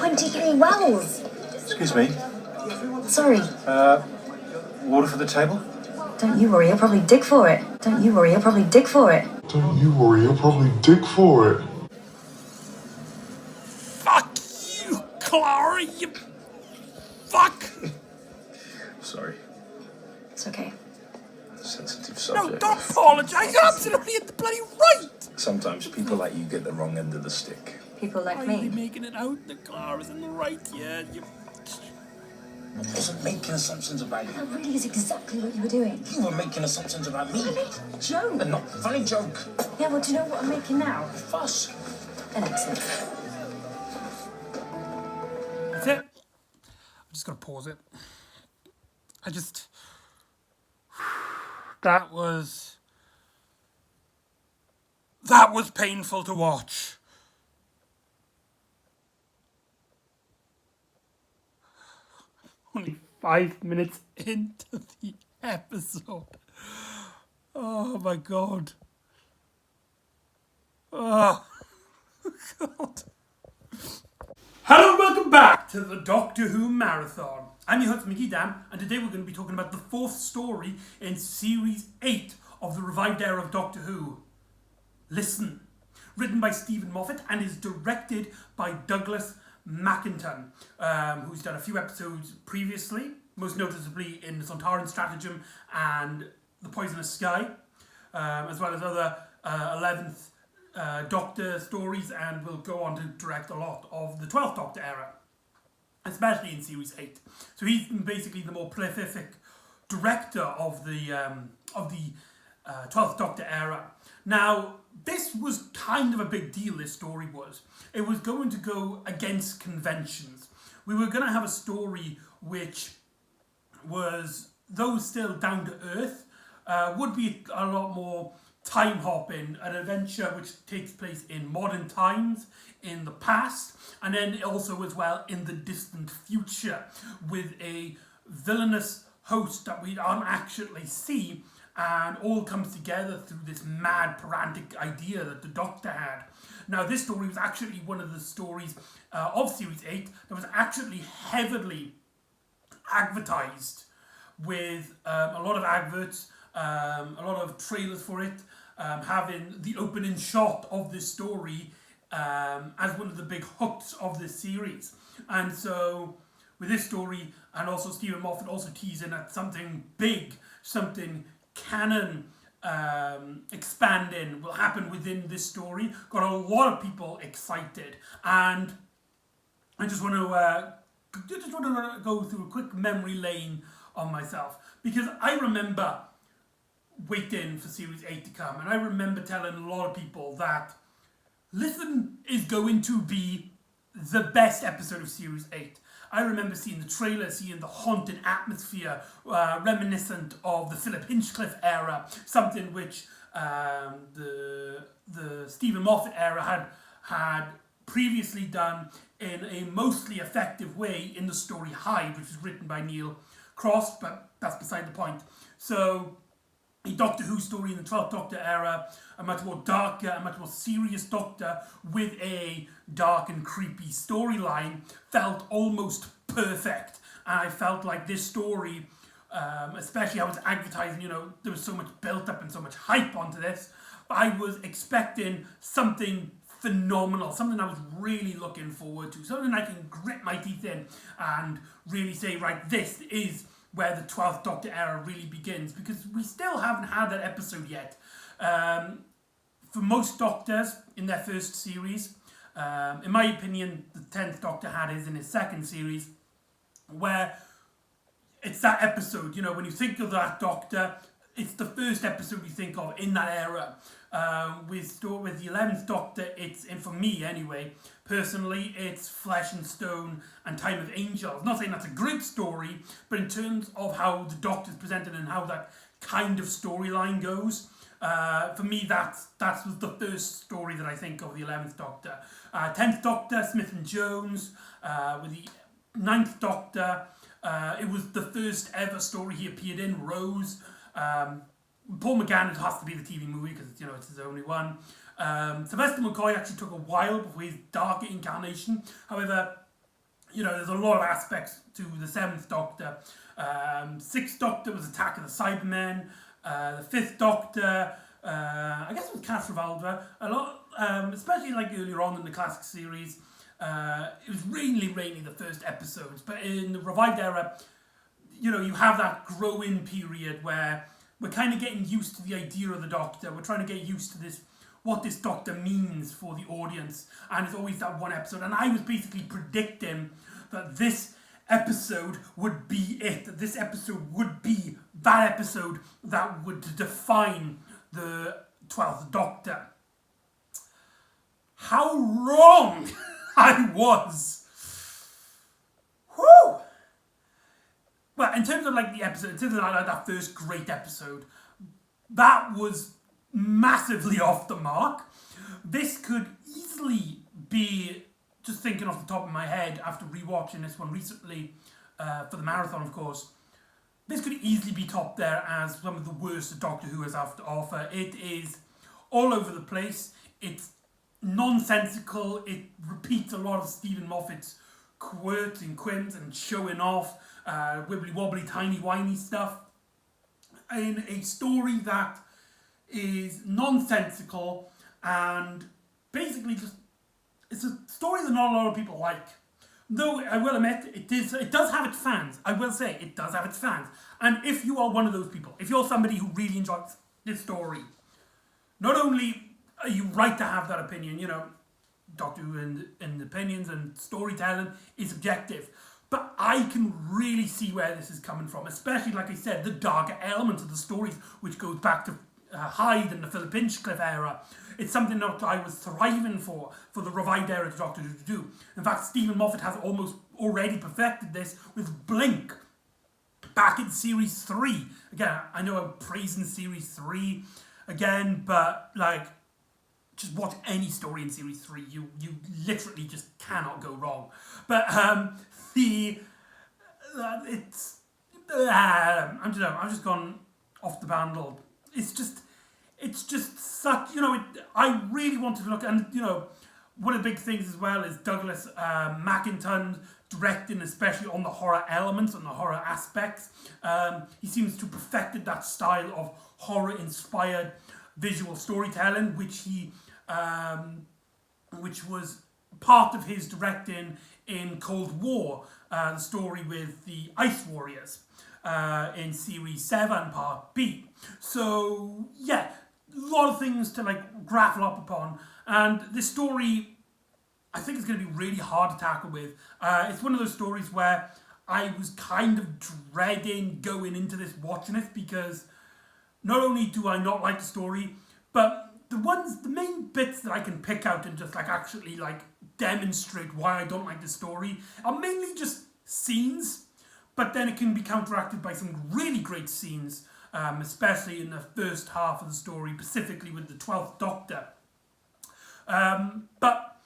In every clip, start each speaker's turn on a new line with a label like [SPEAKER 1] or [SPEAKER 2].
[SPEAKER 1] 23 wells.
[SPEAKER 2] Excuse me.
[SPEAKER 1] Sorry.
[SPEAKER 2] Water for the table?
[SPEAKER 1] Don't you worry, I'll probably dig for it. Don't you worry, I'll probably dig for it.
[SPEAKER 3] Don't you worry, I'll probably dig for it.
[SPEAKER 4] Fuck you, Clara, you fuck!
[SPEAKER 2] Sorry.
[SPEAKER 1] It's okay.
[SPEAKER 2] Sensitive
[SPEAKER 4] No,
[SPEAKER 2] subject.
[SPEAKER 4] don't apologise, you're absolutely at the bloody right!
[SPEAKER 2] Sometimes people like you get the wrong end of the stick.
[SPEAKER 1] People like
[SPEAKER 4] Are you
[SPEAKER 1] me.
[SPEAKER 4] making it out that Clara's in the right? Yeah, you...
[SPEAKER 2] I wasn't making assumptions about you.
[SPEAKER 1] That really is exactly what you were doing.
[SPEAKER 2] You were making assumptions about me.
[SPEAKER 1] I made a joke.
[SPEAKER 2] A not funny joke.
[SPEAKER 1] Yeah, well, do you know what I'm making now?
[SPEAKER 2] Fuss.
[SPEAKER 1] An accent.
[SPEAKER 4] That's it. I'm just gonna pause it. That was painful to watch. Only 5 minutes into the episode. Oh my god. Oh god. Hello and welcome back to the Doctor Who Marathon. I'm your host McEdam, and today we're going to be talking about the fourth story in Series 8 of the revived era of Doctor Who. Listen. Written by Stephen Moffat and is directed by Douglas McEdam, who's done a few episodes previously, most noticeably in the Sontaran Stratagem and The Poisonous Sky, as well as other 11th Doctor stories, and will go on to direct a lot of the 12th Doctor era, especially in Series 8. So he's basically the more prolific director of the 12th Doctor era. Now, this was kind of a big deal, this story was. It was going to go against conventions. We were going to have a story which was, though still down to earth, would be a lot more time hopping, an adventure which takes place in modern times, in the past, and then also as well in the distant future, with a villainous host that we don't actually see, and all comes together through this mad pedantic idea that the Doctor had. Now, this story was actually one of the stories of Series 8 that was actually heavily advertised, with a lot of adverts, a lot of trailers for it, having the opening shot of this story as one of the big hooks of this series. And so, with this story, and also Stephen Moffat also teasing at something big, something canon expanding will happen within this story, got a lot of people excited. And I just want to go through a quick memory lane on myself, because I remember waiting for Series 8 to come, and I remember telling a lot of people that Listen is going to be the best episode of Series 8. I remember seeing the trailer, seeing the haunted atmosphere, reminiscent of the Philip Hinchcliffe era, something which the Stephen Moffat era had previously done in a mostly effective way in the story Hyde, which was written by Neil Cross, but that's beside the point. So, a Doctor Who story in the 12th Doctor era, a much more darker, a much more serious Doctor with a dark and creepy storyline, felt almost perfect. And I felt like this story, especially I was advertising, there was so much built up and so much hype onto this, I was expecting something phenomenal, something I was really looking forward to, something I can grit my teeth in and really say, right, this is where the 12th Doctor era really begins, because we still haven't had that episode yet. For most Doctors in their first series, in my opinion, the 10th Doctor had his in his second series, where it's that episode, when you think of that Doctor, it's the first episode you think of in that era. With the 11th Doctor, and for me anyway, personally, it's Flesh and Stone and Time of Angels. Not saying that's a great story, but in terms of how the Doctor's presented and how that kind of storyline goes, for me, that was the first story that I think of the 11th Doctor. 10th Doctor, Smith and Jones, with the 9th Doctor, it was the first ever story he appeared in, Rose. Paul McGann has to be the TV movie because it's his only one. Sylvester McCoy actually took a while before his darker incarnation. However, there's a lot of aspects to the Seventh Doctor. Sixth Doctor was Attack of the Cybermen. The Fifth Doctor, I guess it was Castrovalva. A lot, especially like earlier on in the classic series. It was mainly the first episodes, but in the revived era, you have that growing period where we're kind of getting used to the idea of the Doctor. We're trying to get used to what this Doctor means for the audience, and it's always that one episode. And I was basically predicting that this episode would be it. That this episode would be that episode that would define the 12th Doctor. How wrong I was! Whew! Well, in terms of like the episode, in terms of like that first great episode, that was massively off the mark. This could easily be, just thinking off the top of my head after rewatching this one recently for the marathon, of course, this could easily be topped there as some of the worst that Doctor Who has to offer. It is all over the place. It's nonsensical. It repeats a lot of Stephen Moffat's quirks and quims and showing off, wibbly wobbly, tiny whiny stuff in a story that is nonsensical and basically just, it's a story that not a lot of people like. Though I will admit, it does have its fans. I will say it does have its fans. And if you are one of those people, if you're somebody who really enjoys this story, not only are you right to have that opinion, Doctor Who and opinions and storytelling is objective, but I can really see where this is coming from, especially, like I said, the darker elements of the stories, which goes back to Hyde and the Philip Hinchcliffe era. It's something that I was thriving for the revived era of Doctor Who to do. In fact, Stephen Moffat has almost already perfected this with Blink back in Series 3. Again, I know I'm praising Series 3 again, but like, just watch any story in Series 3. You literally just cannot go wrong. But I'm just gone off the handle. It's just such, I really wanted to look, and one of the big things as well is Douglas Mackinton directing, especially on the horror elements and the horror aspects. He seems to have perfected that style of horror-inspired visual storytelling, which was part of his directing in Cold War, the story with the Ice Warriors in Series 7, Part B. So, yeah, a lot of things to like grapple up upon, and this story I think is going to be really hard to tackle with. It's one of those stories where I was kind of dreading going into this, watching it, because not only do I not like the story, but the main bits that I can pick out and just like actually like demonstrate why I don't like the story are mainly just scenes, but then it can be counteracted by some really great scenes, especially in the first half of the story, specifically with the 12th Doctor. But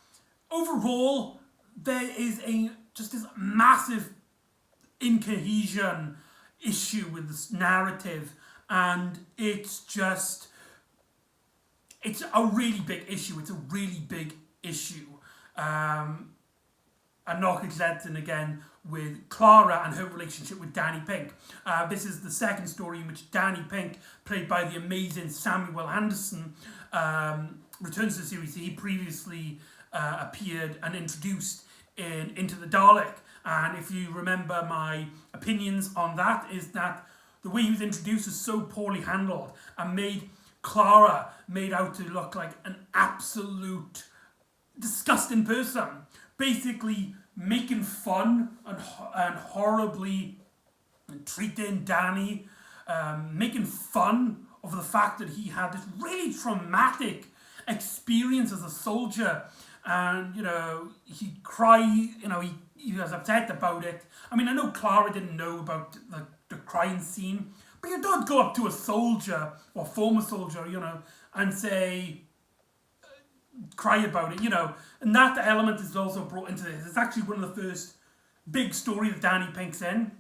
[SPEAKER 4] overall, there is just this massive incohesion issue with this narrative, and it's a really big issue. It's a really big issue. And Knock Exenton again with Clara and her relationship with Danny Pink. This is the second story in which Danny Pink, played by the amazing Samuel Anderson, returns to the series. He previously appeared and introduced in Into the Dalek. And if you remember my opinions on that, is that the way he was introduced was so poorly handled and made Clara made out to look like an absolute disgusting person. Basically making fun and horribly treating Danny, making fun of the fact that he had this really traumatic experience as a soldier, and he cried, he was upset about it. I mean, I know Clara didn't know about the crying scene, but you don't go up to a soldier or former soldier, and say, cry about it, and that element is also brought into this. It's actually one of the first big stories that Danny Pink's in,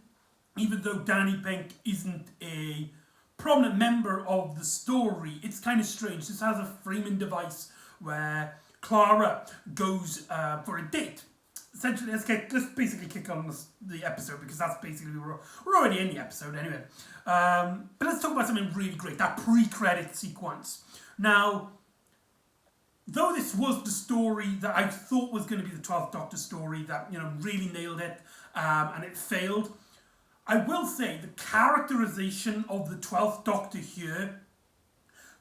[SPEAKER 4] even though Danny Pink isn't a prominent member of the story. It's kind of strange. This has a framing device where Clara goes for a date, essentially, let's basically kick on the episode, because that's basically, we're already in the episode anyway. But let's talk about something really great, that pre-credit sequence. Now, though this was the story that I thought was going to be the 12th Doctor story that, really nailed it, and it failed, I will say the characterization of the 12th Doctor here,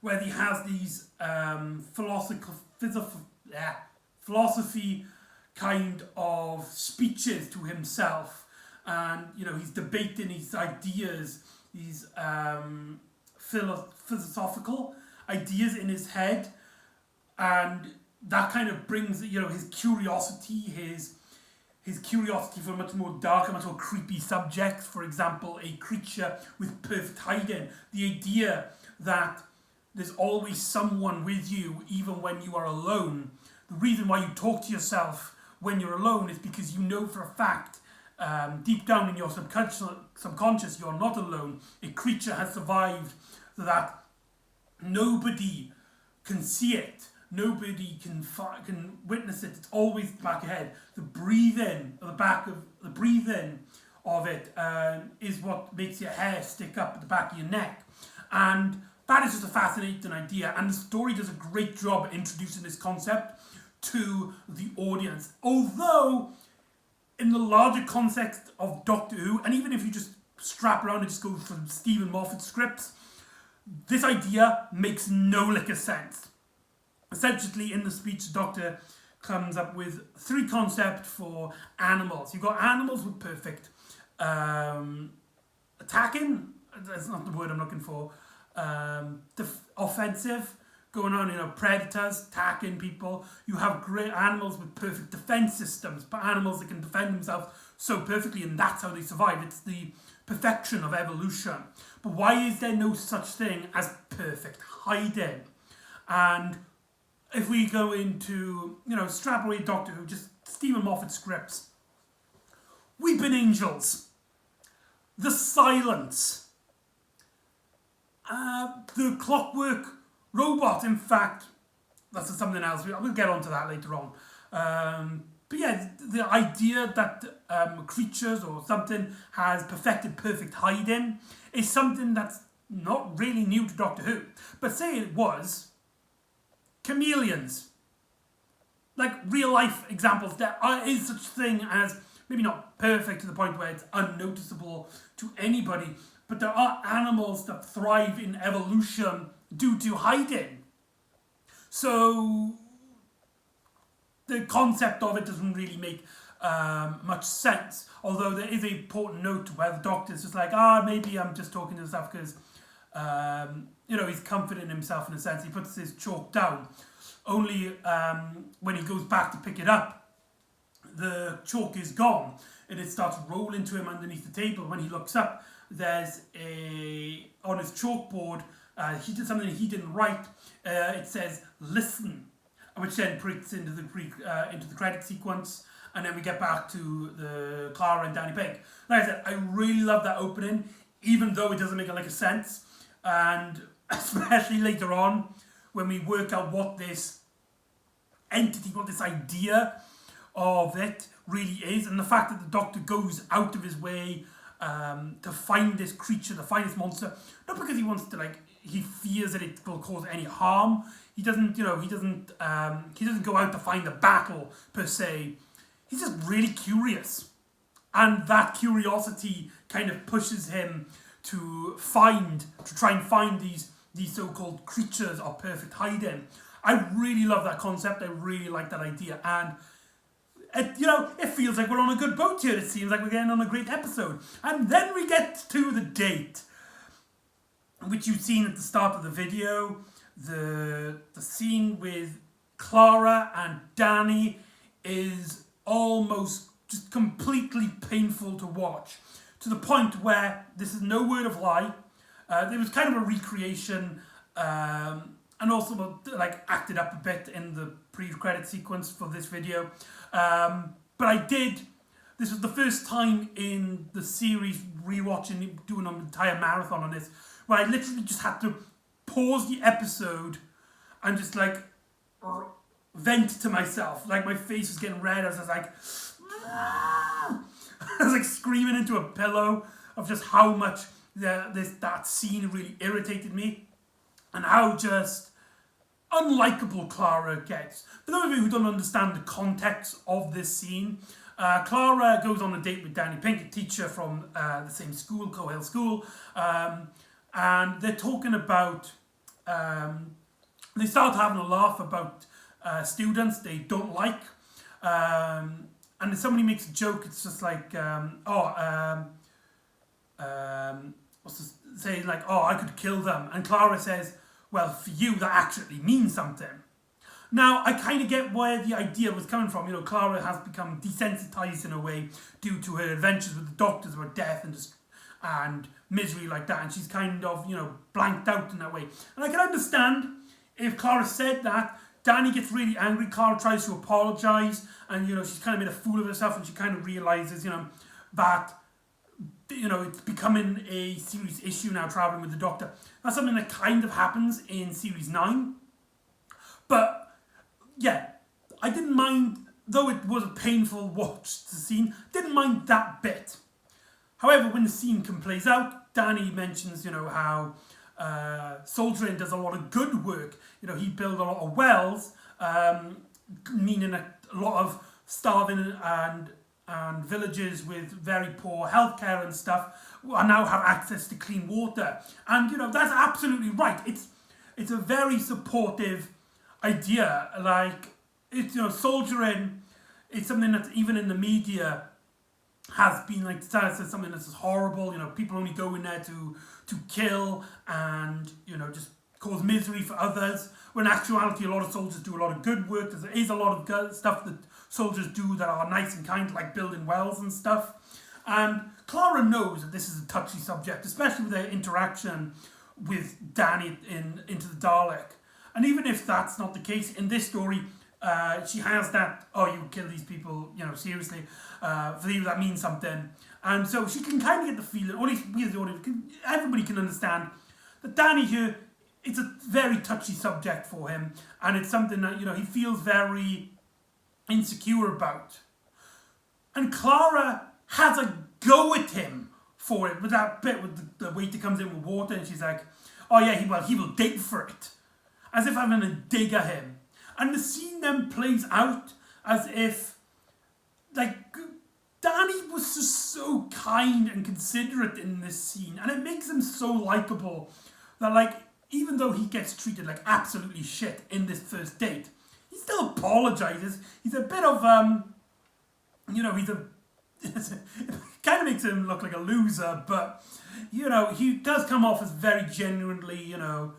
[SPEAKER 4] where he has these philosophy kind of speeches to himself, and he's debating his ideas, these philosophical ideas in his head, and that kind of brings his curiosity, his curiosity for much more dark and much more creepy subjects. For example, a creature with perfect hiding, the idea that there's always someone with you even when you are alone. The reason why you talk to yourself when you're alone is because you know for a fact, deep down in your subconscious, you're not alone. A creature has survived so that nobody can see it, nobody can witness it. It's always back ahead. The breathing of it is what makes your hair stick up at the back of your neck, and that is just a fascinating idea, and the story does a great job at introducing this concept to the audience. Although, in the larger context of Doctor Who, and even if you just strap around and just go from Stephen Moffat scripts, this idea makes no lick of sense. Essentially, in the speech, the Doctor comes up with 3 concepts for animals. You've got animals with perfect attacking, that's not the word I'm looking for, offensive, going on, predators attacking people. You have great animals with perfect defense systems, but animals that can defend themselves so perfectly, and that's how they survive. It's the perfection of evolution. But why is there no such thing as perfect hiding? And if we go into, strap away Doctor Who, just Stephen Moffat scripts, Weeping Angels, The Silence, the Clockwork Robot. In fact, that's something else. We'll get onto that later on. But yeah, the idea that creatures or something has perfected perfect hiding is something that's not really new to Doctor Who. But say it was, chameleons. Like real life examples, there is such thing as, maybe not perfect to the point where it's unnoticeable to anybody, but there are animals that thrive in evolution due to hiding. So the concept of it doesn't really make much sense. Although there is an important note where the Doctor's just like, maybe I'm just talking to himself because, he's comforting himself in a sense. He puts his chalk down. Only when he goes back to pick it up, the chalk is gone, and it starts rolling to him underneath the table. When he looks up, there's on his chalkboard, he did something he didn't write. It says "listen," which then breaks into the credit sequence, and then we get back to the Clara and Danny Pink. Like I said, I really love that opening, even though it doesn't make a lick of sense, and especially later on when we work out what this entity, what this idea of it really is, and the fact that the Doctor goes out of his way to find this creature, to find this monster, not because he wants to, he fears that it will cause any harm. He doesn't go out to find a battle per se. He's just really curious, and that curiosity kind of pushes him to try and find these so-called creatures of perfect hiding. I really love that concept. I really like that idea, and it feels like we're on a good boat here. It seems like we're getting on a great episode. And then we get to the date, which you've seen at the start of the video. The scene with Clara and Danny is almost just completely painful to watch, to the point where, this is no word of lie, there was kind of a recreation, and also acted up a bit in the pre-credit sequence for this video. But this was the first time in the series rewatching, doing an entire marathon on this, where I literally just had to pause the episode and just vent to myself. My face was getting red. I was just like, I was like screaming into a pillow of just how much that scene really irritated me, and how just unlikable Clara gets. For those of you who don't understand the context of this scene, Clara goes on a date with Danny Pink, a teacher from the same school, Cohill School, and they're talking about, they start having a laugh about students they don't like, and if somebody makes a joke, it's just like, saying like, oh, I could kill them, and Clara says, well, for you, that actually means something. Now, I kind of get where the idea was coming from. You know, Clara has become desensitized in a way due to her adventures with the doctors about death and misery like that. And she's kind of, you know, blanked out in that way. And I can understand if Clara said that. Danny gets really angry. Clara tries to apologize. And, you know, she's kind of made a fool of herself. And she kind of realizes, you know, that, you know, it's becoming a serious issue now, traveling with the Doctor. That's something that kind of happens in Series 9. But, yeah, I didn't mind, though it was a painful watch, the scene, didn't mind that bit. However, when the scene plays out, Danny mentions, you know, how Soldiering does a lot of good work. You know, he built a lot of wells, meaning a lot of starving and villages with very poor healthcare and stuff now have access to clean water. And, you know, that's absolutely right. It's a very supportive idea. Like, it's, you know, soldiering is something that even in the media has been like status as something that's horrible. You know, people only go in there to kill and, you know, just cause misery for others. When in actuality, a lot of soldiers do a lot of good work. There is a lot of good stuff that soldiers do that are nice and kind, like building wells and stuff. And Clara knows that this is a touchy subject, especially with their interaction with Danny in Into the Dalek. And even if that's not the case, in this story, she has that, oh, you kill these people, you know, seriously, for you that means something. And so she can kind of get the feeling, or at least we as the audience, everybody can understand that Danny here, it's a very touchy subject for him, and it's something that, you know, he feels very insecure about. And Clara has a go at him for it, with that bit with the waiter comes in with water, and she's like, oh yeah, he will dig for it. As if I'm going to dig at him. And the scene then plays out as if, like, Danny was just so kind and considerate in this scene. And it makes him so likable that, like, even though he gets treated like absolutely shit in this first date, he still apologizes. He's a bit of, you know, it kind of makes him look like a loser, but, you know, he does come off as very genuinely, you know,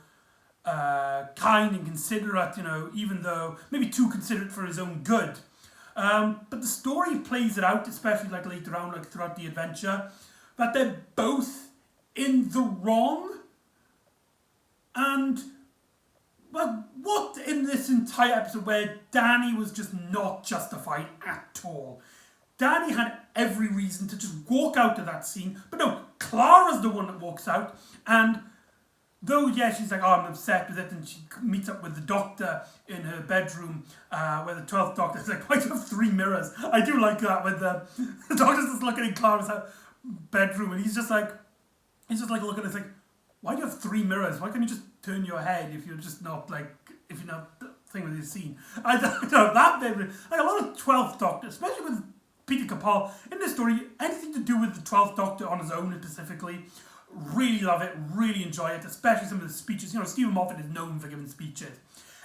[SPEAKER 4] kind and considerate, you know, even though maybe too considerate for his own good. But the story plays it out, especially like later on, like throughout the adventure, that they're both in the wrong. And, well, what in this entire episode where Danny was just not justified at all? Danny had every reason to just walk out of that scene, but no, Clara's the one that walks out, and though, yeah, she's like, oh, I'm upset with it, and she meets up with the Doctor in her bedroom, where the 12th Doctor is like, why do you have 3 mirrors? I do like that, with the Doctor's just looking in Clara's bedroom, and he's just like looking at it, it's like, why do you have 3 mirrors? Why can't you just turn your head if you're just not, like, if you're not thing with this scene? I don't know, that bit, like a lot of 12th Doctor, especially with Peter Capaldi, in this story, anything to do with the 12th Doctor on his own specifically, really love it, really enjoy it, especially some of the speeches. You know, Stephen Moffat is known for giving speeches.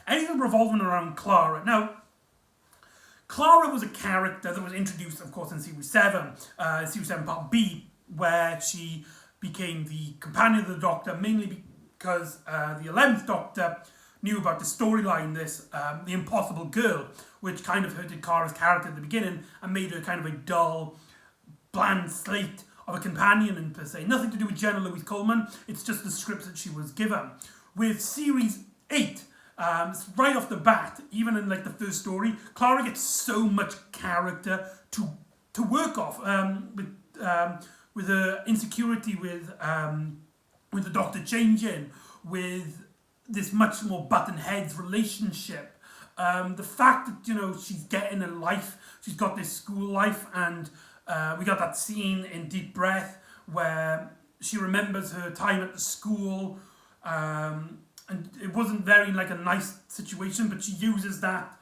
[SPEAKER 4] Anything revolving around Clara. Now, Clara was a character that was introduced, of course, in Series 7, Series 7 Part B, where she became the companion of the Doctor, mainly because the 11th Doctor knew about the storyline, this, the Impossible Girl, which kind of hurted Clara's character at the beginning and made her kind of a dull, bland slate of a companion and per se. Nothing to do with Jenna Louise Coleman, it's just the scripts that she was given. With Series 8, right off the bat, even in like the first story, Clara gets so much character to work off, with her insecurity with the Doctor changing, with this much more button heads relationship, The fact that, she's getting a life, she's got this school life, and we got that scene in Deep Breath where she remembers her time at the school, and it wasn't very like a nice situation, but she uses that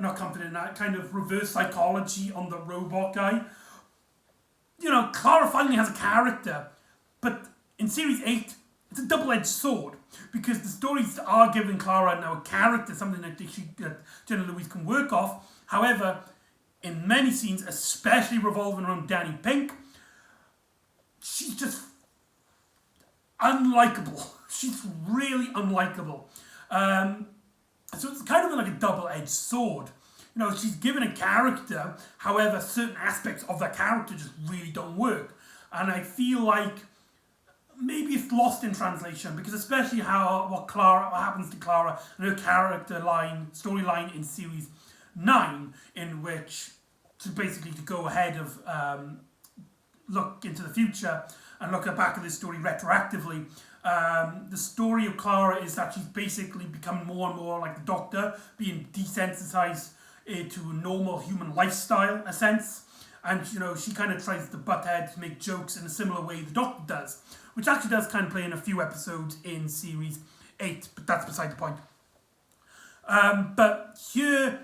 [SPEAKER 4] not comfort in that kind of reverse psychology on the robot guy. Clara finally has a character, but in series 8, it's a double-edged sword, because the stories are giving Clara now a character, something that Jenna Louise can work off. However, in many scenes, especially revolving around Danny Pink, she's just unlikable. She's really unlikable. So it's kind of like a double-edged sword. She's given a character, however, certain aspects of that character just really don't work. And I feel like maybe it's lost in translation, because especially what happens to Clara and her storyline in series 9, in which to basically to go ahead of look into the future and look back at this story retroactively. The story of Clara is that she's basically become more and more like the Doctor, being desensitized to a normal human lifestyle, in a sense. And, she kind of tries to butt head to make jokes in a similar way the Doctor does, which actually does kind of play in a few episodes in series 8, but that's beside the point. But here,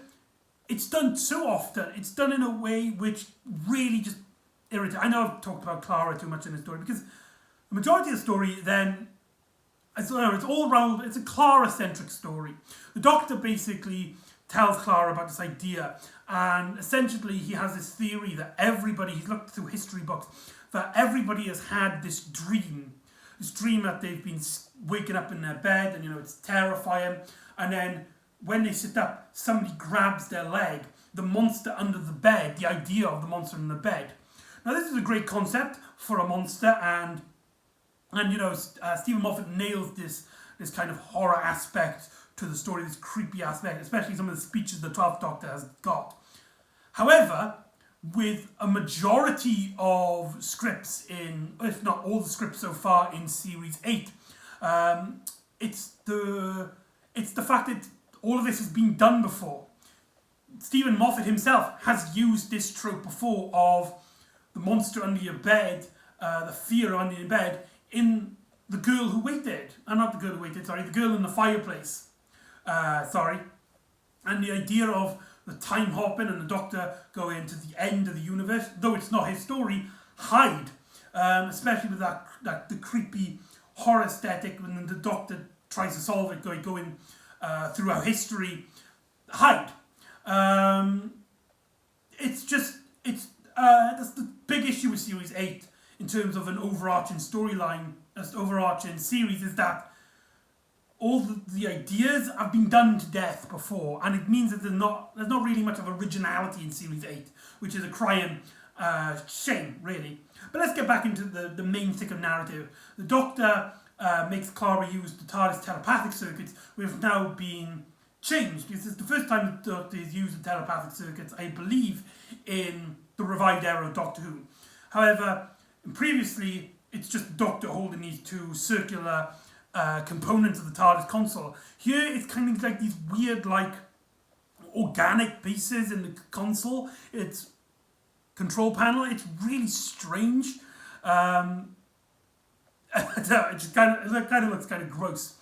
[SPEAKER 4] it's done so often, it's done in a way which really just irritates. I know I've talked about Clara too much in the story, because the majority of the story then, it's all around, it's a Clara-centric story. The Doctor basically tells Clara about this idea, and essentially he has this theory that he's looked through history books, that everybody has had this dream that they've been waking up in their bed, and it's terrifying, and then when they sit up, somebody grabs their leg, the monster under the bed, the idea of the monster in the bed. Now this is a great concept for a monster, and Stephen Moffat nails this kind of horror aspect to the story, this creepy aspect, especially some of the speeches the 12th Doctor has got. However, with a majority of scripts if not all the scripts so far in series 8, it's the fact that all of this has been done before. Stephen Moffat himself has used this trope before of the monster under your bed, the fear under your bed, in The Girl Who Waited. Not The Girl Who Waited, sorry, The Girl in the Fireplace. And the idea of the time hopping and the Doctor going to the end of the universe, though it's not his story, hide. Especially with the creepy horror aesthetic when the Doctor tries to solve it, going throughout history, hide. That's the big issue with series 8 in terms of an overarching storyline, overarching series, is that all the ideas have been done to death before, and it means that there's not really much of originality in series 8, which is a crying shame, really. But let's get back into the main thick of narrative. The Doctor makes Clara use the TARDIS telepathic circuits, which have now been changed. This is the first time the Doctor has used the telepathic circuits, I believe, in the revived era of Doctor Who. However, previously, it's just the Doctor holding these two circular components of the TARDIS console. Here, it's kind of like these weird, organic pieces in the console. It's control panel. It's really strange. It kind of looks kind of gross.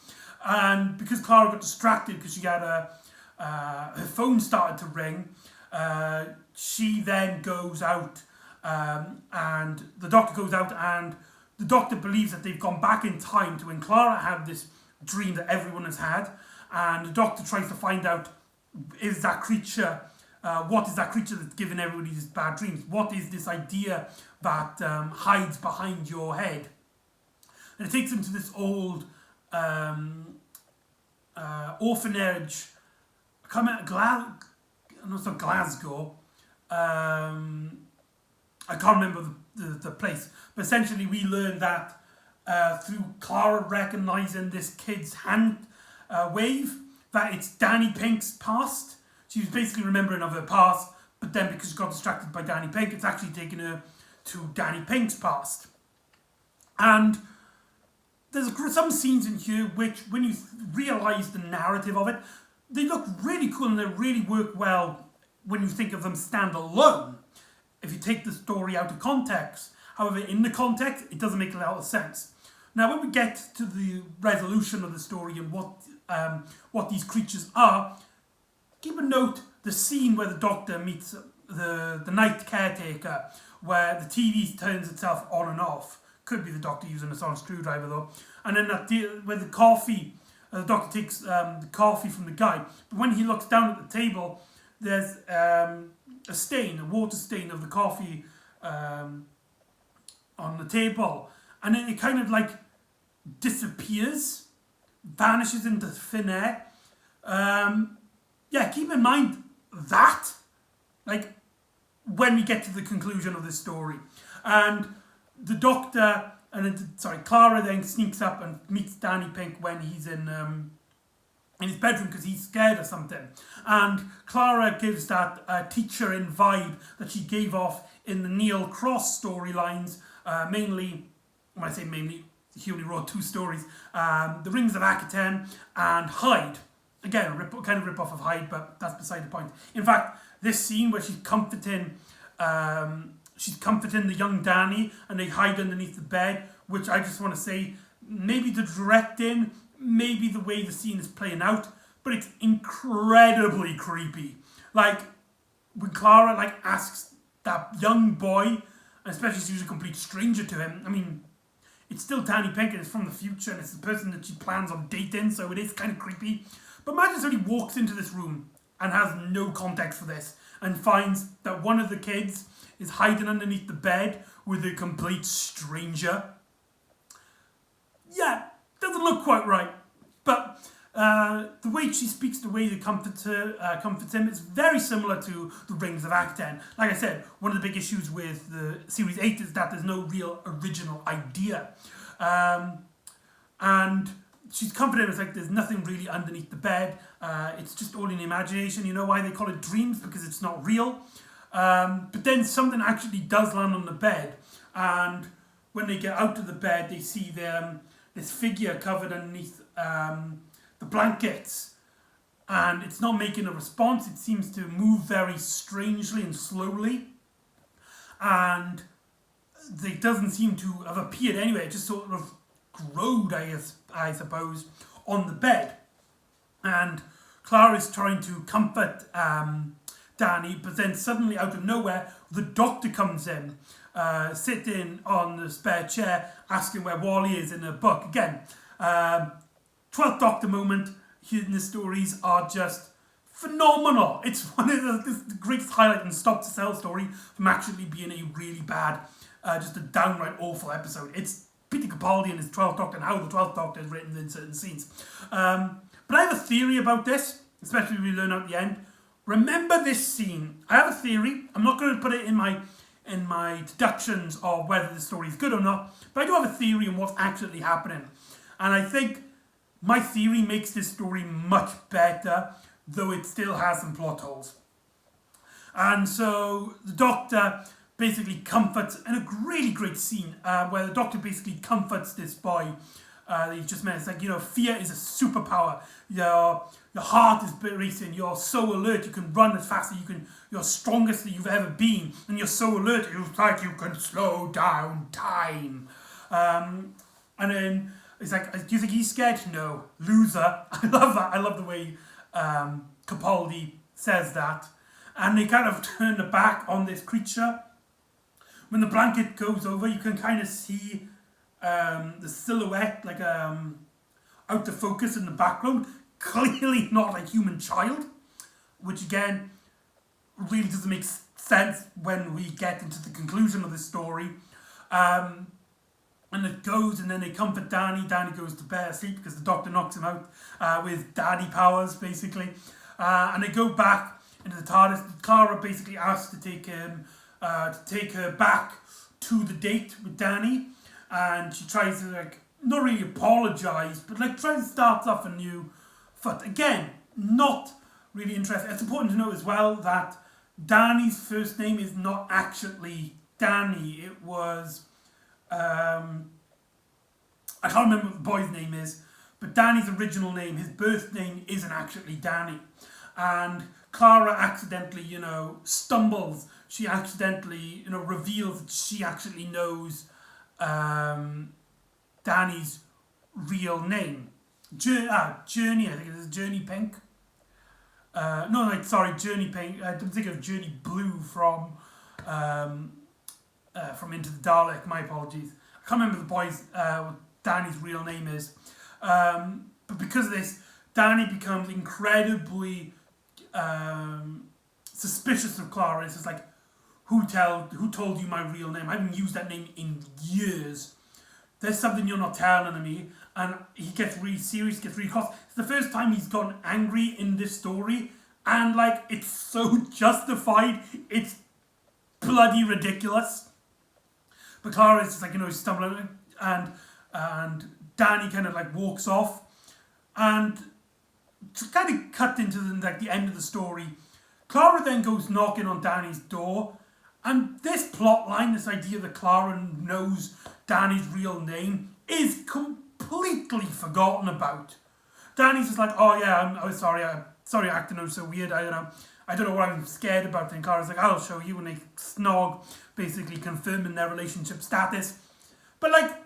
[SPEAKER 4] And because Clara got distracted because she had her phone started to ring, she then goes out, and the Doctor goes out, and the Doctor believes that they've gone back in time to when Clara had this dream that everyone has had, and the Doctor tries to find out, what is that creature that's given everybody these bad dreams? What is this idea that hides behind your head? And it takes him to this old orphanage. I can't remember, it's not Glasgow. I can't remember the place. But essentially we learn that through Clara recognising this kid's hand wave, that it's Danny Pink's past. She was basically remembering of her past, but then because she got distracted by Danny Pink, it's actually taken her to Danny Pink's past. And there's some scenes in here which, when you realise the narrative of it, they look really cool and they really work well when you think of them stand alone. If you take the story out of context. However, in the context, it doesn't make a lot of sense. Now, when we get to the resolution of the story and what these creatures are, keep a note the scene where the Doctor meets the night caretaker, where the TV turns itself on and off. Could be the Doctor using a sonic screwdriver though. And then where the coffee, the Doctor takes the coffee from the guy. But when he looks down at the table, there's a stain, a water stain of the coffee on the table. And then it kind of like disappears, vanishes into thin air. Yeah, keep in mind that, like, when we get to the conclusion of this story. And the Doctor, Clara then sneaks up and meets Danny Pink when he's in his bedroom because he's scared of something. And Clara gives that teacher-in vibe that she gave off in the Neil Cross storylines, mainly, when I say mainly, he only wrote 2 stories, The Rings of McEdam and Hyde. Again, kind of rip-off of Hyde, but that's beside the point. In fact, this scene where she's comforting the young Danny and they hide underneath the bed, which I just want to say, maybe the directing, maybe the way the scene is playing out, but it's incredibly creepy. Like, when Clara, like, asks that young boy, especially if he's a complete stranger to him, I mean, it's still Danny Pink and it's from the future and it's the person that she plans on dating, so it is kind of creepy. But imagine somebody walks into this room and has no context for this and finds that one of the kids is hiding underneath the bed with a complete stranger. Yeah, doesn't look quite right. But the way she speaks, the way they comforts him, is very similar to The Rings of McEdam. Like I said, one of the big issues with the Series 8 is that there's no real original idea. And she's comforted, it's like there's nothing really underneath the bed. It's just all in imagination. You know why they call it dreams? Because it's not real. But then something actually does land on the bed. And when they get out of the bed, they see this figure covered underneath the blankets. And it's not making a response. It seems to move very strangely and slowly. And it doesn't seem to have appeared anyway. It just sort of growed, I suppose, on the bed. And Clara's trying to comfort Danny, but then suddenly out of nowhere, the Doctor comes in, sitting on the spare chair, asking where Wally is in a book. Again, 12th Doctor moment in the stories are just phenomenal. It's one of the greatest highlight in Stop to Sell story from actually being a really bad, just a downright awful episode. It's Peter Capaldi and his 12th Doctor and how the 12th Doctor is written in certain scenes. But I have a theory about this, especially when we learn at the end. Remember this scene. I have a theory. I'm not going to put it in my deductions of whether the story is good or not, but I do have a theory on what's actually happening. And I think my theory makes this story much better, though it still has some plot holes. And so the Doctor basically comforts, and a really great scene where the Doctor basically comforts this boy that he just met. It's like, fear is a superpower. Your heart is racing. You're so alert. You can run as fast as you can. You're strongest that you've ever been, and you're so alert. It's like you can slow down time. And then it's like, do you think he's scared? No, loser. I love that. I love the way Capaldi says that. And they kind of turn the back on this creature. When the blanket goes over, you can kind of see the silhouette, like out of focus in the background. Clearly not a human child, which again really doesn't make sense when we get into the conclusion of the story. And it goes, and then they comfort Danny. Danny goes to bed asleep because the Doctor knocks him out with daddy powers, basically. And they go back into the TARDIS. Clara basically asks to take her back to the date with Danny, and she tries to not really apologise, but tries to start off a new foot. Again, not really interesting. It's important to know as well that Danny's first name is not actually Danny. It was I can't remember what the boy's name is, but Danny's original name, his birth name, isn't actually Danny. And Clara accidentally, stumbles. She accidentally, reveals that she actually knows Danny's real name. Journey, I think it is Journey Pink. Journey Pink. I didn't think of Journey Blue from Into the Dalek. My apologies. I can't remember what Danny's real name is. But because of this, Danny becomes incredibly suspicious of Clara. It's just like, who told you my real name? I haven't used that name in years. There's something you're not telling me. And he gets really serious, gets really cross. It's the first time he's gotten angry in this story. And it's so justified. It's bloody ridiculous. But Clara is just stumbling, and Danny kind of walks off. And to kind of cut into the end of the story, Clara then goes knocking on Danny's door. And this plot line, this idea that Clara knows Danny's real name, is completely forgotten about. Danny's just like, oh yeah, I'm sorry, acting out so weird. I don't know what I'm scared about. And Clara's like, I'll show you, and they snog, basically confirming their relationship status. But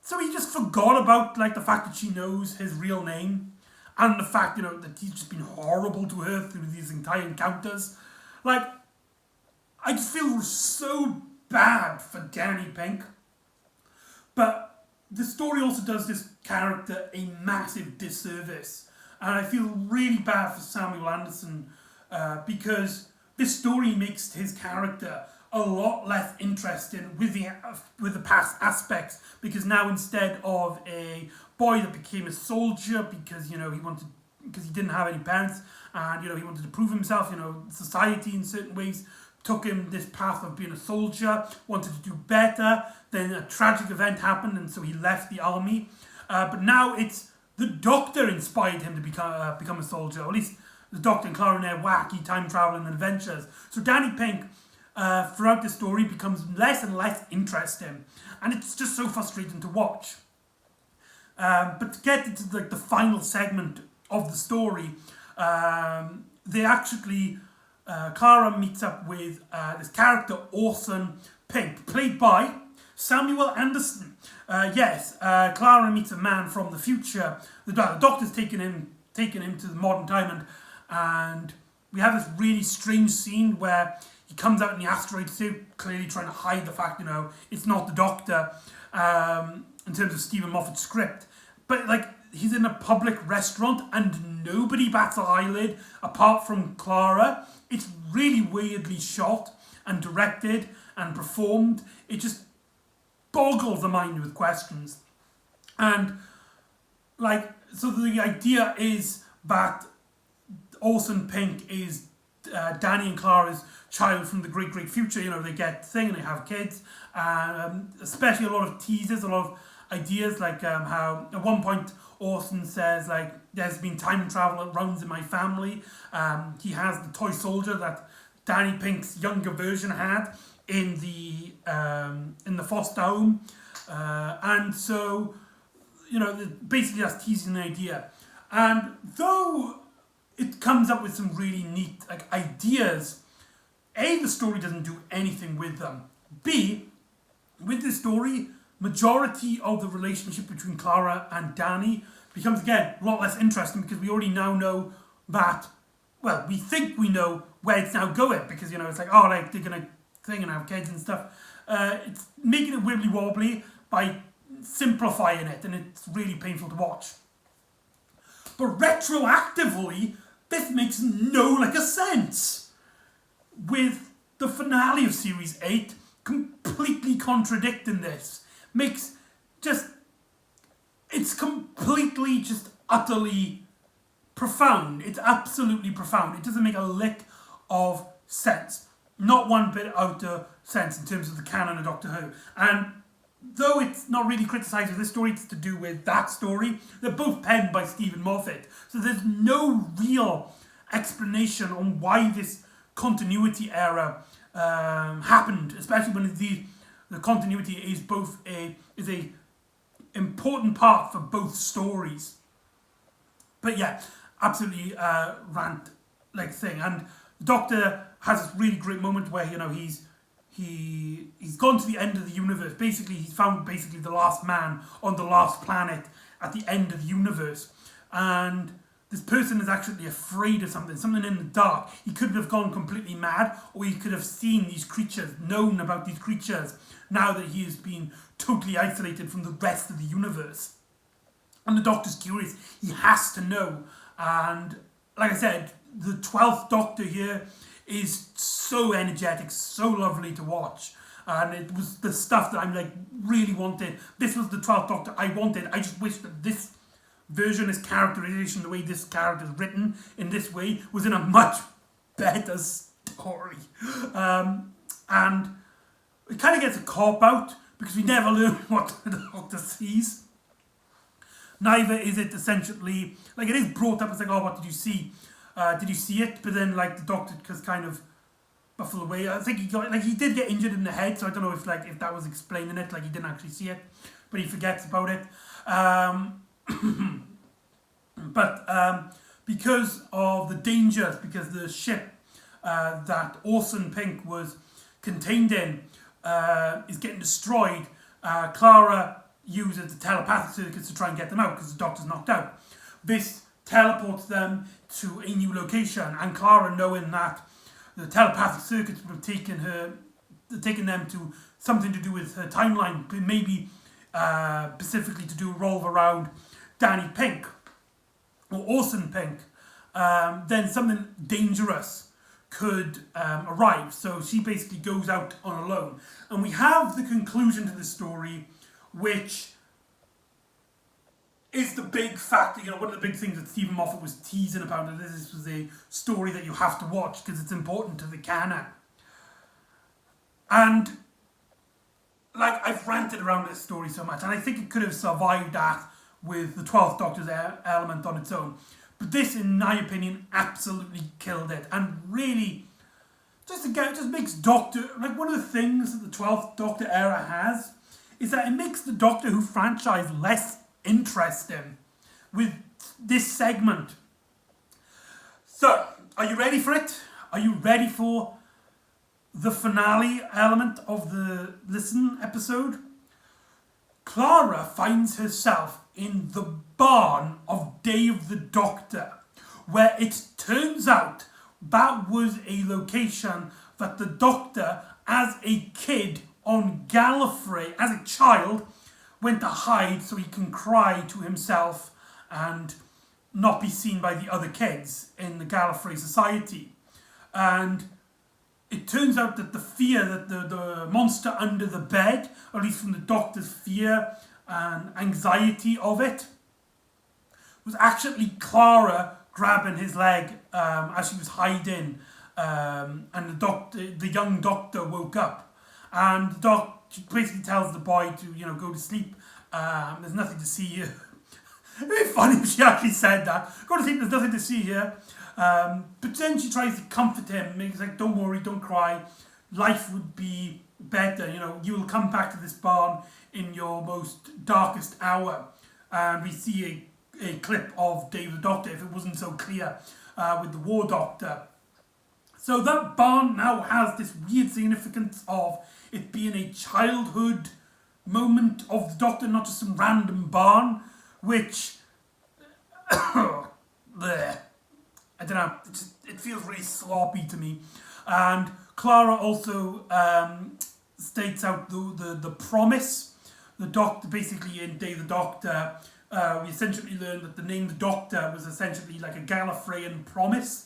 [SPEAKER 4] so he just forgot about the fact that she knows his real name, and the fact that he's just been horrible to her through these entire encounters. I just feel so bad for Danny Pink. But the story also does this character a massive disservice. And I feel really bad for Samuel Anderson because this story makes his character a lot less interesting with the past aspects. Because now, instead of a boy that became a soldier because he didn't have any parents, and he wanted to prove himself, society in certain ways took him this path of being a soldier, wanted to do better. Then a tragic event happened, and so he left the army. But now it's the Doctor inspired him to become a soldier, or at least the Doctor and Clara and their wacky time traveling adventures. So Danny Pink, throughout the story, becomes less and less interesting, and it's just so frustrating to watch. But to get into the final segment of the story, they actually Clara meets up with this character Orson Pink, played by Samuel Anderson. Clara meets a man from the future. The Doctor's taken him to the modern time, and we have this really strange scene where he comes out in the asteroid suit, clearly trying to hide the fact, it's not the Doctor, in terms of Stephen Moffat's script. But he's in a public restaurant and nobody bats an eyelid apart from Clara. It's really weirdly shot and directed and performed. It just boggles the mind with questions. And so the idea is that Orson Pink is Danny and Clara's child from the great future. They get thing and they have kids, especially a lot of teasers, a lot of ideas, how at one point Orson says there's been time travel that runs in my family. He has the toy soldier that Danny Pink's younger version had in the foster home, and so basically that's teasing the idea. And though it comes up with some really neat ideas, A, the story doesn't do anything with them. B, with this story, majority of the relationship between Clara and Danny becomes, again, a lot less interesting because we already now know that, well, we think we know where it's now going because, they're gonna thing and have kids and stuff. It's making it wibbly wobbly by simplifying it, and it's really painful to watch. But retroactively, this makes no sense. With the finale of Series 8 completely contradicting this. It's completely just utterly profound. It's absolutely profound. It doesn't make a lick of sense. Not one bit out of sense in terms of the canon of Doctor Who. And though it's not really criticised with this story, it's to do with that story. They're both penned by Stephen Moffat. So there's no real explanation on why this continuity error happened, especially when the continuity is both a important part for both stories. But yeah, absolutely rant like thing. And the Doctor has this really great moment where, you know, he's gone to the end of the universe. Basically, he's found basically the last man on the last planet at the end of the universe. And this person is actually afraid of something in the dark. He could have gone completely mad, or he could have seen these creatures, known about these creatures, now that he has been totally isolated from the rest of the universe. And the Doctor's curious. He has to know. And like I said, the 12th Doctor here is so energetic, so lovely to watch. And it was the stuff that I'm like really wanted. This was the 12th Doctor I wanted. I just wish that this version, his characterization, the way this character is written in this way, was in a much better story. And it kind of gets a cop out because we never learn what the Doctor sees. Neither is it essentially, like, it is brought up as like, oh, what did you see? Did you see it? But then, like, the Doctor just kind of buffle away. I think he did get injured in the head, so I don't know if that was explaining it, like he didn't actually see it, but he forgets about it. But because of the dangers, because the ship that Orson Pink was contained in is getting destroyed, Clara uses the telepathic circuits to try and get them out because the Doctor's knocked out. This teleports them to a new location, and Clara, knowing that the telepathic circuits would have taken them to something to do with her timeline, maybe specifically to revolve around Danny Pink or Orson Pink, then something dangerous could arrive. So she basically goes out on a loan. And we have the conclusion to the story, which is the big factor. You know, one of the big things that Stephen Moffat was teasing about, that this was a story that you have to watch because it's important to the canon. And like, I've ranted around this story so much, and I think it could have survived that with the 12th Doctor's element on its own. But this, in my opinion, absolutely killed it. And really, just makes Doctor, like, one of the things that the 12th Doctor era has is that it makes the Doctor Who franchise less interesting with this segment. So, are you ready for it? Are you ready for the finale element of the Listen episode? Clara finds herself in the barn of Dave the Doctor, where it turns out that was a location that the Doctor, as a kid on Gallifrey, as a child, went to hide so he can cry to himself and not be seen by the other kids in the Gallifrey society. And it turns out that the fear that the monster under the bed, or at least from the Doctor's fear and anxiety of it, was actually Clara grabbing his leg as she was hiding, and the young Doctor woke up, and the Doctor basically tells the boy to, you know, go to sleep. There's nothing to see here. It'd be funny if she actually said that. Go to sleep, there's nothing to see here. But then she tries to comfort him, makes like, don't worry, don't cry. Life would be better, you know, you will come back to this barn in your most darkest hour. And we see a clip of Dave the Doctor, if it wasn't so clear, with the War Doctor. So that barn now has this weird significance of it being a childhood moment of the Doctor, not just some random barn, which I don't know, it feels really sloppy to me. And Clara also states out the promise. The Doctor, basically in Day the Doctor, we essentially learned that the name the Doctor was essentially like a Gallifreyan promise.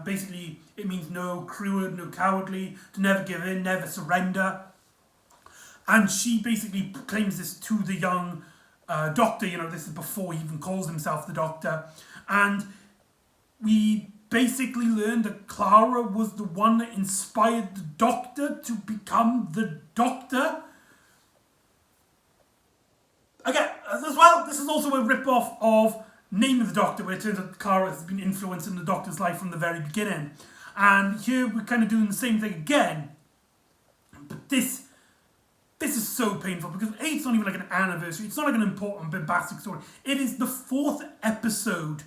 [SPEAKER 4] Basically, it means no cruel, no cowardly, to never give in, never surrender. And she basically proclaims this to the young Doctor, you know, this is before he even calls himself the Doctor. And we basically learned that Clara was the one that inspired the Doctor to become the Doctor. Again, as well, this is also a rip-off of Name of the Doctor, where it turns out Clara has been influencing the Doctor's life from the very beginning. And here we're kind of doing the same thing again. But this this is so painful because A, it's not even like an anniversary, it's not like an important bombastic story. It is the 4th episode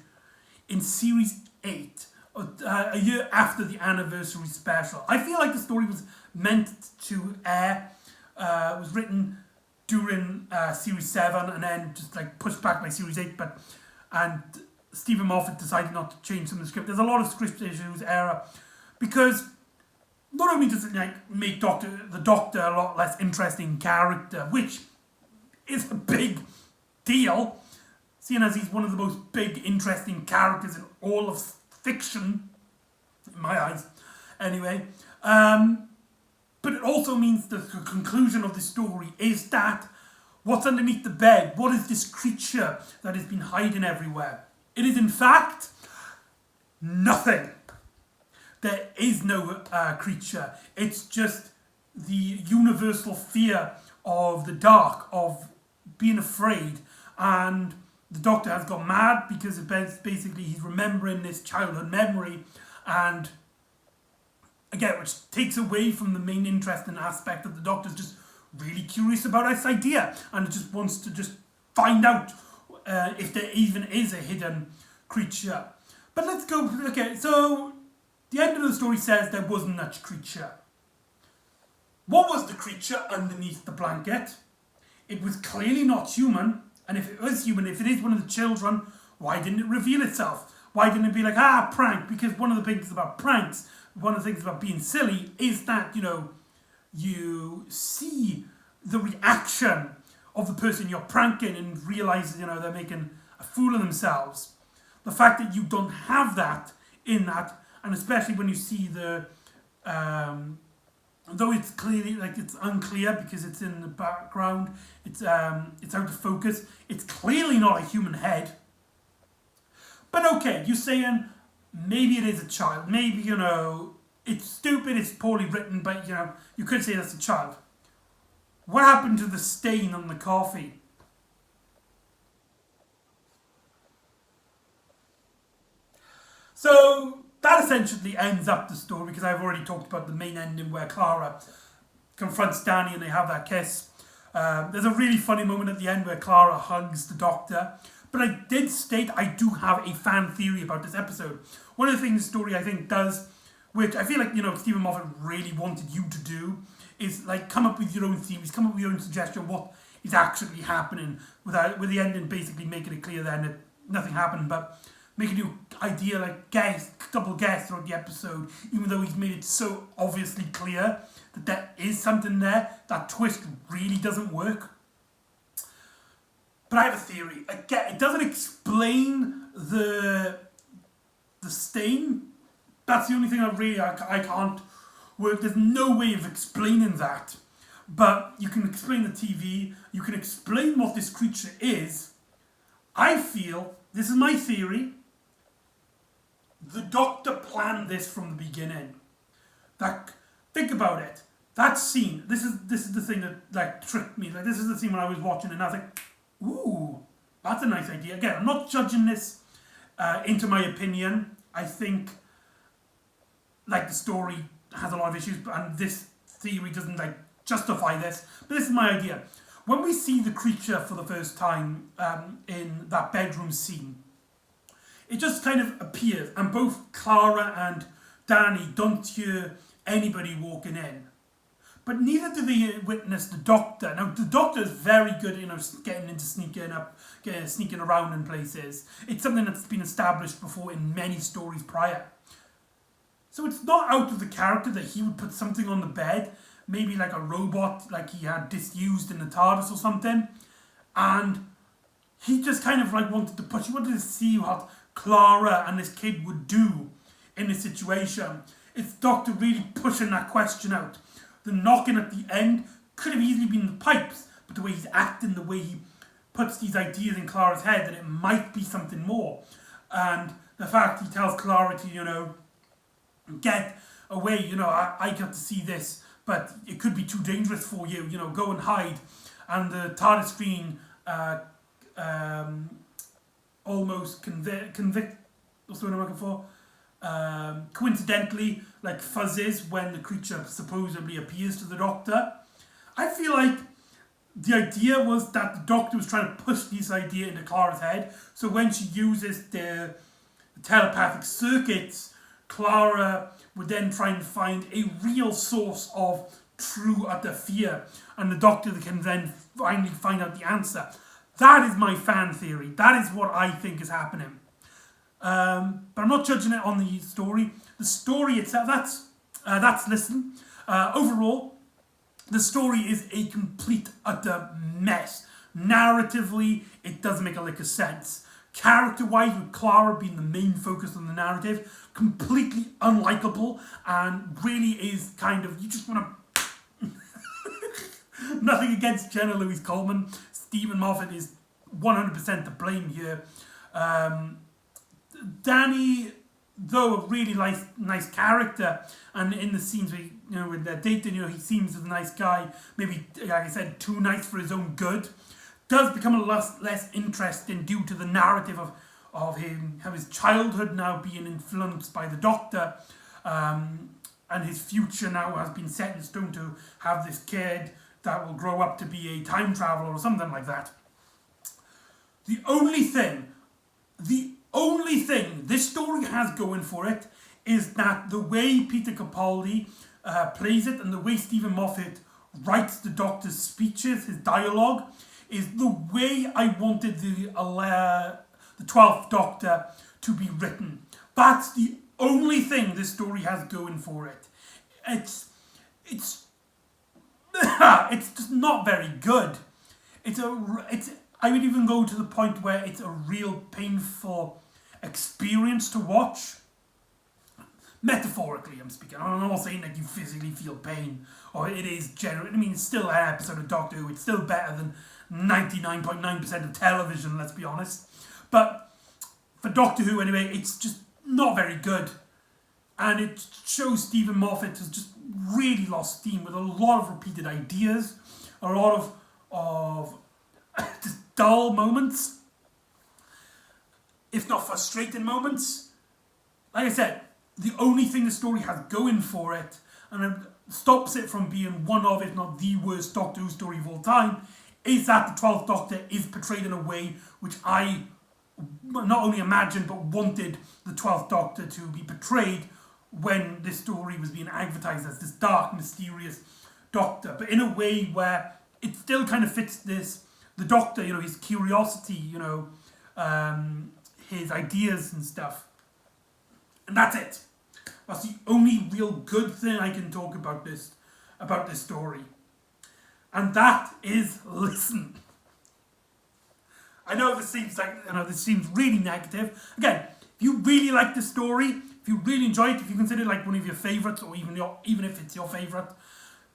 [SPEAKER 4] in series 8, a year after the anniversary special. I feel like the story was meant to air, was written during series 7 and then just like pushed back by series 8, and Stephen Moffat decided not to change some of the script. There's a lot of script issues, error, because not only does it like make the Doctor a lot less interesting character, which is a big deal, seeing as he's one of the most big, interesting characters in all of fiction, in my eyes, anyway. But it also means that the conclusion of the story is that what's underneath the bed? What is this creature that has been hiding everywhere? It is in fact nothing. There is no creature. It's just the universal fear of the dark, of being afraid. And the Doctor has got mad because basically he's remembering this childhood memory, and again, which takes away from the main interesting aspect that the Doctor's just really curious about this idea and just wants to just find out if there even is a hidden creature. But let's go, okay, so the end of the story says there wasn't much creature. What was the creature underneath the blanket? It was clearly not human, and if it was human, if it is one of the children, why didn't it reveal itself? Why didn't it be like, prank? Because one of the things about pranks, one of the things about being silly is that, you see the reaction of the person you're pranking and realise, they're making a fool of themselves. The fact that you don't have that in that, and especially when you see the, though it's clearly, like, it's unclear because it's in the background, it's out of focus, it's clearly not a human head. But okay, you're saying maybe it is a child, maybe, it's stupid, it's poorly written, but, you could say that's a child. What happened to the stain on the coffee? So that essentially ends up the story, because I've already talked about the main ending where Clara confronts Danny and they have that kiss. There's a really funny moment at the end where Clara hugs the Doctor. But I did state I do have a fan theory about this episode. One of the things the story I think does, which I feel like, Stephen Moffat really wanted you to do, is like come up with your own theories, come up with your own suggestion of what is actually happening, with the ending basically making it clear then that nothing happened, but making you idea, like double guess throughout the episode, even though he's made it so obviously clear that there is something there. That twist really doesn't work. But I have a theory. Again, it doesn't explain the stain. That's the only thing I can't work. There's no way of explaining that. But you can explain the TV. You can explain what this creature is. I feel, this is my theory, the Doctor planned this from the beginning. Think about it. That scene, this is the thing that like tricked me. Like, this is the scene when I was watching and I was like, ooh, that's a nice idea. Again, I'm not judging this into my opinion. I think like the story has a lot of issues, and this theory doesn't like justify this. But this is my idea. When we see the creature for the first time in that bedroom scene, it just kind of appears, and both Clara and Danny don't hear anybody walking in. But neither do they witness the Doctor. Now, the Doctor is very good at, getting into sneaking around in places. It's something that's been established before in many stories prior. So it's not out of the character that he would put something on the bed, maybe like a robot, like he had disused in the TARDIS or something, and he just kind of like wanted to see what Clara and this kid would do in this situation. It's Doctor really pushing that question out. The knocking at the end could have easily been the pipes, but the way he's acting, the way he puts these ideas in Clara's head, that it might be something more. And the fact he tells Clara to, get away, I got to see this, but it could be too dangerous for you, go and hide. And the TARDIS screen almost convict, what's the word I'm looking for? Coincidentally, like fuzzes when the creature supposedly appears to the Doctor. I feel like the idea was that the Doctor was trying to push this idea into Clara's head. So when she uses the telepathic circuits, Clara would then try and find a real source of true utter fear, and the Doctor can then finally find out the answer. That is my fan theory. That is what I think is happening. But I'm not judging it on the story. The story itself, that's Listen. Overall, the story is a complete utter mess. Narratively, it doesn't make a lick of sense. Character-wise, with Clara being the main focus of the narrative, completely unlikable, and really is kind of, you just want to... Nothing against Jenna Louise Coleman. Stephen Moffat is 100% to blame here. Danny, though a really nice character, and in the scenes with their dating, he seems a nice guy, maybe, like I said, too nice for his own good, does become a lot less interesting due to the narrative of his childhood now being influenced by the Doctor, and his future now has been set in stone to have this kid that will grow up to be a time traveler or something like that. The only thing this story has going for it is that the way Peter Capaldi plays it and the way Stephen Moffat writes the Doctor's speeches, his dialogue, is the way I wanted the 12th Doctor to be written. That's the only thing this story has going for it. It's just not very good. I would even go to the point where it's a real painful experience to watch. Metaphorically, I'm speaking. I'm not saying that you physically feel pain, or it is general. I mean, it's still an episode of Doctor Who. It's still better than 99.9% of television, let's be honest. But for Doctor Who, anyway, it's just not very good. And it shows Stephen Moffat has just really lost steam with a lot of repeated ideas, a lot of just dull moments, if not frustrating moments. Like I said, the only thing the story has going for it, and it stops it from being one of, if not the worst Doctor Who story of all time, is that the 12th Doctor is portrayed in a way which I not only imagined but wanted the 12th Doctor to be portrayed when this story was being advertised as this dark, mysterious Doctor, but in a way where it still kind of fits the Doctor, his curiosity, his ideas and stuff. And that's it. That's the only real good thing I can talk about this story. And that is Listen. I know this seems really negative. Again, if you really like the story, if you really enjoy it, if you consider it like one of your favourites, or even if it's your favourite,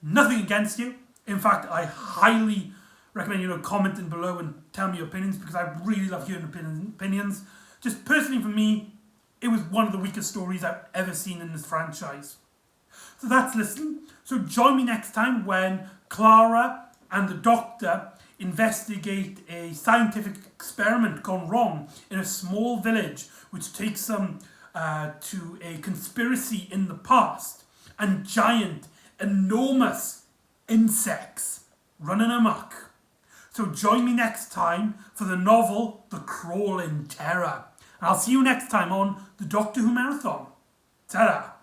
[SPEAKER 4] nothing against you. In fact, I highly recommend commenting below and tell me your opinions, because I really love hearing opinions. Just personally for me, it was one of the weakest stories I've ever seen in this franchise. So that's Listen. So join me next time when Clara and the Doctor investigate a scientific experiment gone wrong in a small village, which takes them to a conspiracy in the past, and giant, enormous insects running amok. So join me next time for the novel The Crawling Terror. And I'll see you next time on the Doctor Who Marathon. Ta-da!